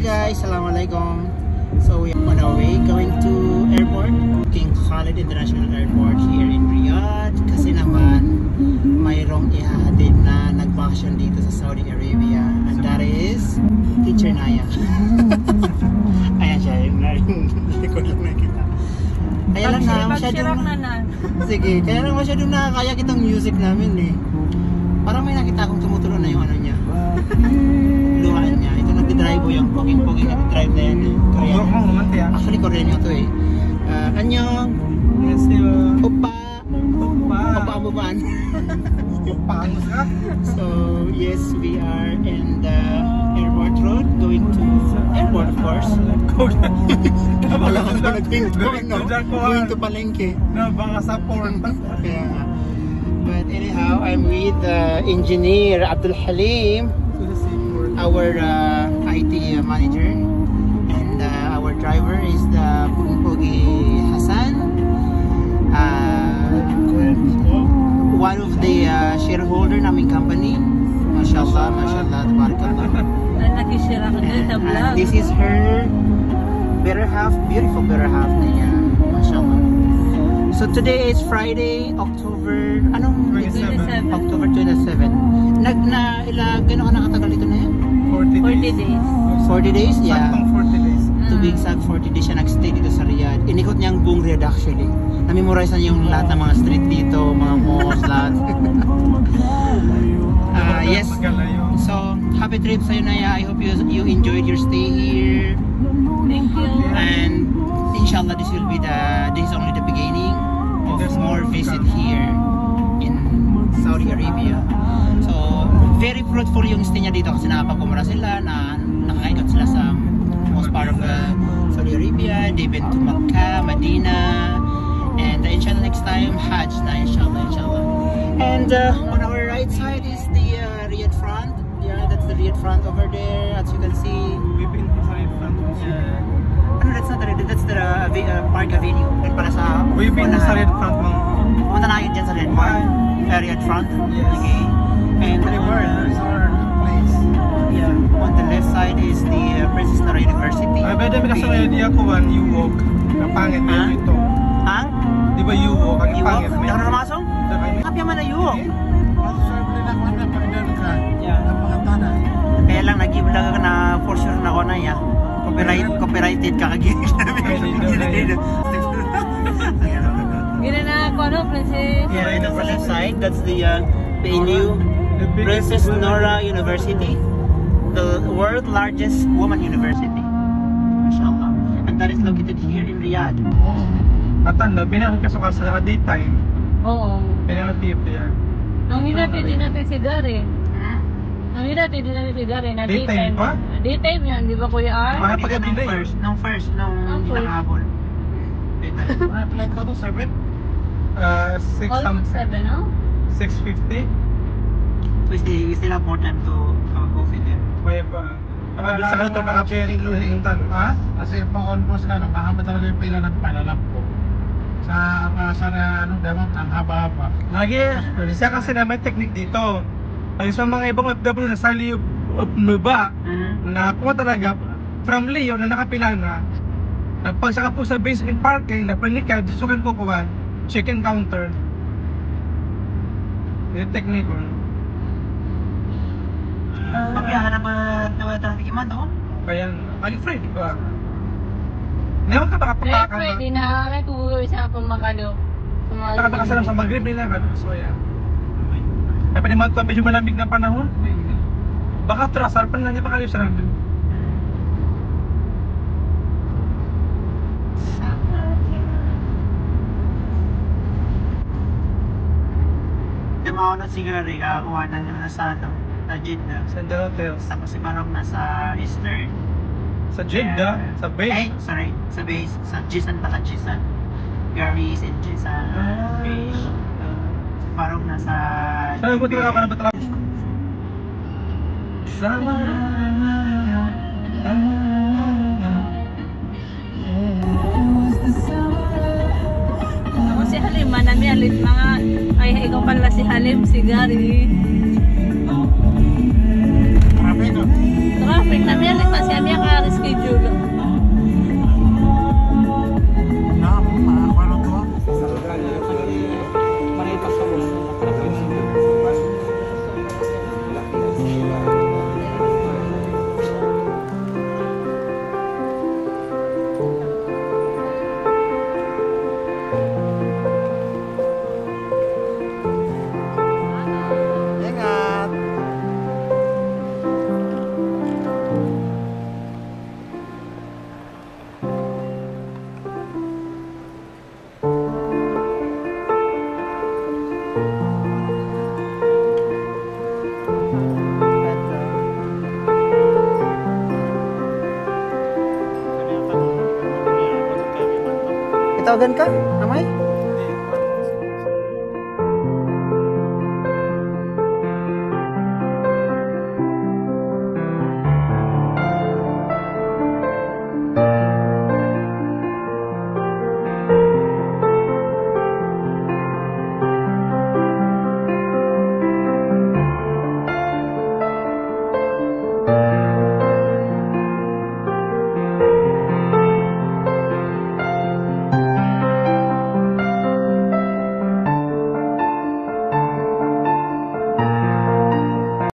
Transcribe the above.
Hi guys, Assalamualaikum. So we are on our way going to airport, King Khalid International Airport here in Riyadh. Kasi naman mayroong ihahatid na nagbakasyon dito sa Saudi Arabia, and that is Teacher Naya. Ayan siya, yung likod lang nakita. Kaya lang na masyadong sige, kaya lang masyadong nakakaya kitang music namin eh. Parang may nakita akong tumutulong na yung ano niya, luhaan niya. Ito nagdidrive yung poging-poging nagdidrive na yan eh. Korean. Actually Korean nyo to eh. Annyeong. Yes, Oppa. Oppa Abuban. So yes, we are in the airport road going to airport of course. Going to Palengke. No, baka sa port. Kaya nga. But anyhow, I'm with engineer Abdul Halim, our IT manager, and our driver is the Pogi Hassan, one of the shareholder naming company. Mashallah, mashallah, tabarakallah. This is her better half, beautiful better half niya. Mashallah. So today is Friday, October, anong? 27. October 27. Gano'n ka nakatagal ito na yan? 40 days. 40 days? Yeah. Saktong 40 days. To be exact, 40 days siya nag-stay dito sa Riyadh. Inikot niya ang buong Riyadh actually. Na-memorize niya yung lahat ng mga street dito, mga malls, lahat. Yes. So, happy trip sa'yo Naya. I hope you enjoyed your stay here. Thank you. And inshallah, this is only the beginning of more visit here in Saudi Arabia. So, very fruitful yung stay niya dito kasi nakapagkumura sila, nakakaikot sila sa most part of Saudi Arabia. They've been to Makkah, Medina, and inshallah next time Hajj na inshallah. And on our right side is the Riyadh front. Yeah, that's the Riyadh front over there, as you can see. We've been to Riyadh front. No, that's not the Riyadh, that's the Park Avenue. Doon pala sa We've been to Riyadh front, ma'am. Pumunta na kayo dyan sa Riyadh Park. Riyadh front. Yes. Okay. And Reward place. yeah, on the left side is the Princess Nora University. Ay, beda may kasama yung idea ko, you walk. Kapangit na Ha? ito. Ha? Di ba you walk? Ang You walk? pangit Hindi na ako namasong? Kapya man na you walk. Yeah. Kaya lang nag-give lang ako na for sure na ako na ya. Copyrighted ka kagigil namin. Gina na ako, ano, princess? Yeah, and on the left side, that's the PNU, Princess Nora University, the world's largest woman university. Mashallah. And that is located here in Riyadh. Katanda, binakasok ka sa daytime. Oo. Binakatip yan. Ang hirap din natin si Gary. Ang hirap din natin si Gary na Daytime pa? Daytime yan, di ba Kuya R? Mga paggabi na yun. Nung first, nakabol. Flight ko to 7? 6 Almost 7, no? 6:50? So we still have more time to go fit there. Kaya pa. Sa kanto naka-ferry yung tanong, ha? Kasi pa-almost na, makamit talaga yung pila ng panalam ko. Sa ano, dapat ang haba-haba. Lagi, siya kasi na may technique dito. Ay sa mga ibang OFW na sa Leo Nuba, na po talaga, from Leo na nakapila na, pagsaka po sa base in parking, na panikad, sukan po kuha, chicken counter. Yung technique ko. Pagyahan naman traffic man doon. Kaya, ay Fred, di ba? Ngayon ka makapakakan Fred, di na kami tuloy sa akong makalo. Nakapakasalam sa Maghrib nila, so yan. Ay pwede mga medyo malamig na panahon. Baka trasar pa lang niya pakalip sa lang. Dumao na siguro kuha na niya sa Jeddah. Sa hotels. Tapos si Marok nasa Eastern. Sa Jeddah? Sa base? Sorry, sa base. Sa Jisan pala, Jisan. Gary is in Jisan base. Si Marok nasa... Saan yung buti ka na ba talaga? Sama. Ako si Halim, manami alit mga... Ay, ikaw pala si Halim, si Gary. Marami ito. Traffic. Pag namin alit pa siya niya ka-reschedule. Ingat. Itawagan ka, Amay?